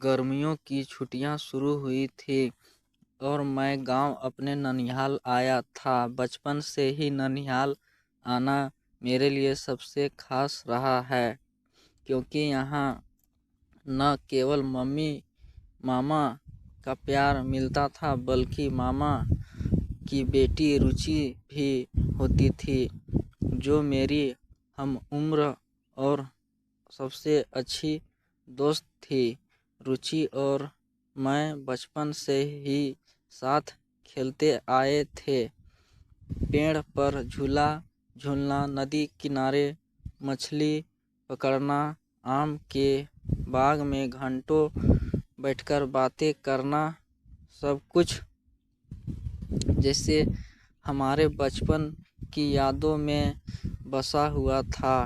गर्मियों की छुट्टियां शुरू हुई थी और मैं गांव अपने ननिहाल आया था। बचपन से ही ननिहाल आना मेरे लिए सबसे खास रहा है, क्योंकि यहाँ न केवल मम्मी मामा का प्यार मिलता था, बल्कि मामा की बेटी रुचि भी होती थी, जो मेरी हम उम्र और सबसे अच्छी दोस्त थी। रुचि और मैं बचपन से ही साथ खेलते आए थे। पेड़ पर झूला झूलना, नदी किनारे मछली पकड़ना, आम के बाग में घंटों बैठकर बातें करना, सब कुछ जैसे हमारे बचपन की यादों में बसा हुआ था।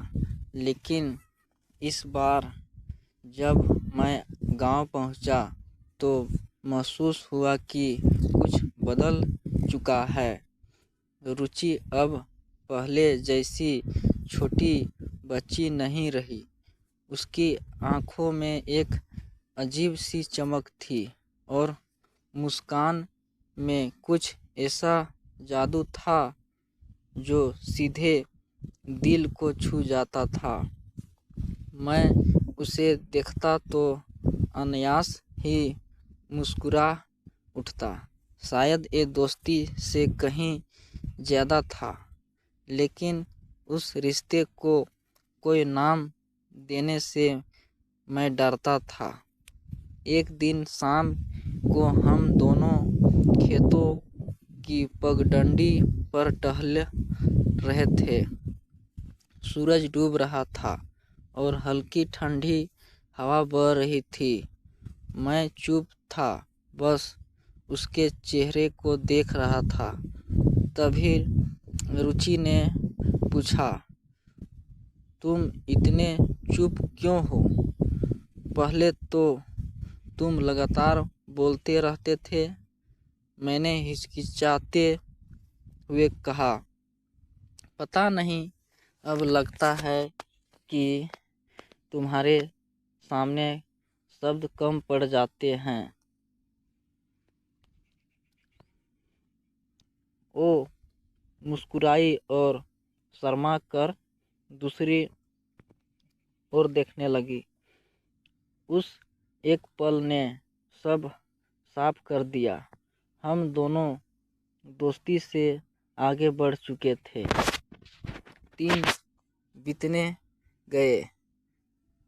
लेकिन इस बार जब मैं गांव पहुंचा तो महसूस हुआ कि कुछ बदल चुका है। रुचि अब पहले जैसी छोटी बच्ची नहीं रही। उसकी आंखों में एक अजीब सी चमक थी और मुस्कान में कुछ ऐसा जादू था जो सीधे दिल को छू जाता था। मैं उसे देखता तो अनायास ही मुस्कुरा उठता। शायद ये दोस्ती से कहीं ज़्यादा था, लेकिन उस रिश्ते को कोई नाम देने से मैं डरता था। एक दिन शाम को हम दोनों खेतों की पगडंडी पर टहल रहे थे। सूरज डूब रहा था और हल्की ठंडी हवा बह रही थी। मैं चुप था, बस उसके चेहरे को देख रहा था। तभी रुचि ने पूछा, तुम इतने चुप क्यों हो? पहले तो तुम लगातार बोलते रहते थे। मैंने हिचकिचाते हुए कहा, पता नहीं, अब लगता है कि तुम्हारे सामने शब्द कम पड़ जाते हैं। वो मुस्कुराई और शर्मा कर दूसरी ओर देखने लगी। उस एक पल ने सब साफ कर दिया। हम दोनों दोस्ती से आगे बढ़ चुके थे। दिन बीतने गए।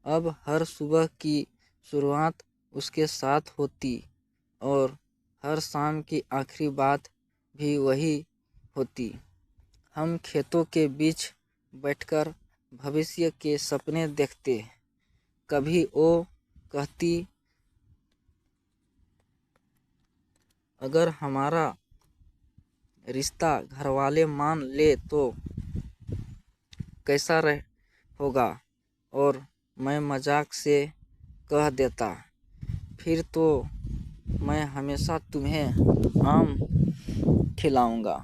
अब हर सुबह की शुरुआत उसके साथ होती और हर शाम की आखिरी बात भी वही होती। हम खेतों के बीच बैठकर भविष्य के सपने देखते। कभी वो कहती, अगर हमारा रिश्ता घरवाले मान ले तो कैसा होगा, और मैं मजाक से कह देता, फिर तो मैं हमेशा तुम्हें आम खिलाऊंगा।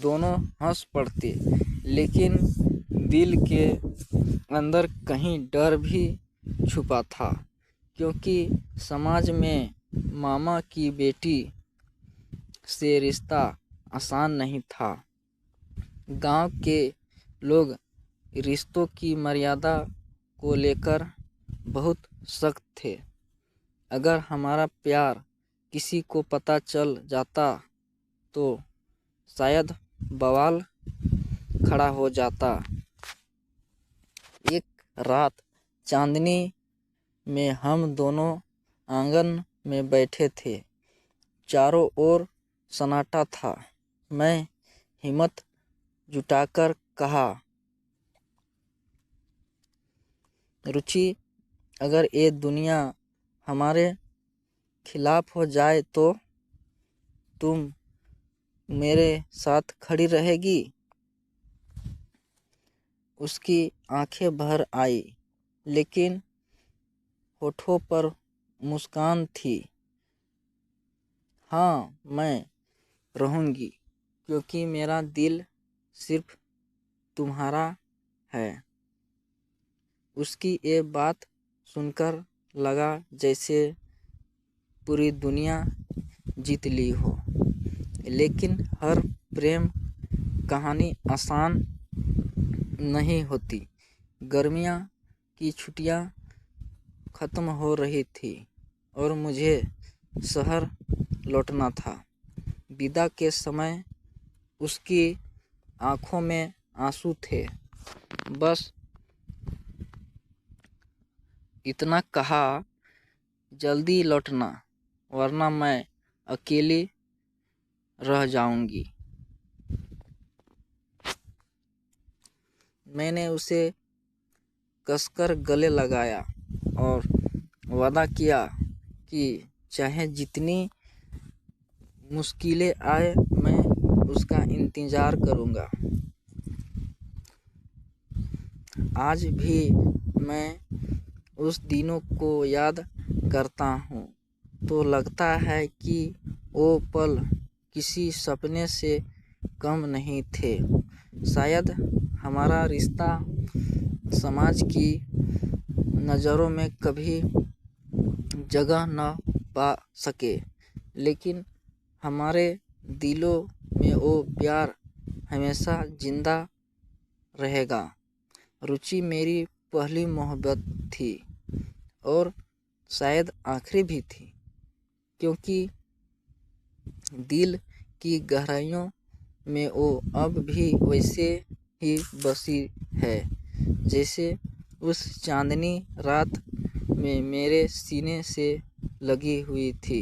दोनों हंस पड़ते, लेकिन दिल के अंदर कहीं डर भी छुपा था, क्योंकि समाज में मामा की बेटी से रिश्ता आसान नहीं था। गांव के लोग रिश्तों की मर्यादा को लेकर बहुत सख्त थे। अगर हमारा प्यार किसी को पता चल जाता तो शायद बवाल खड़ा हो जाता। एक रात चांदनी में हम दोनों आंगन में बैठे थे। चारों ओर सन्नाटा था। मैं हिम्मत जुटाकर कहा, रुचि, अगर ये दुनिया हमारे खिलाफ हो जाए तो तुम मेरे साथ खड़ी रहेगी? उसकी आंखें भर आई, लेकिन होठों पर मुस्कान थी। हाँ, मैं रहूँगी, क्योंकि मेरा दिल सिर्फ तुम्हारा है। उसकी ये बात सुनकर लगा जैसे पूरी दुनिया जीत ली हो। लेकिन हर प्रेम कहानी आसान नहीं होती। गर्मियाँ की छुट्टियाँ ख़त्म हो रही थी और मुझे शहर लौटना था। विदा के समय उसकी आँखों में आंसू थे। बस इतना कहा, जल्दी लौटना वरना मैं अकेली रह जाऊंगी। मैंने उसे कसकर गले लगाया और वादा किया कि चाहे जितनी मुश्किलें आए मैं उसका इंतज़ार करूंगा। आज भी मैं उस दिनों को याद करता हूँ तो लगता है कि वो पल किसी सपने से कम नहीं थे। शायद हमारा रिश्ता समाज की नज़रों में कभी जगह न पा सके, लेकिन हमारे दिलों में वो प्यार हमेशा जिंदा रहेगा। रुचि मेरी पहली मोहब्बत थी और शायद आखिरी भी थी, क्योंकि दिल की गहराइयों में वो अब भी वैसे ही बसी है जैसे उस चांदनी रात में मेरे सीने से लगी हुई थी।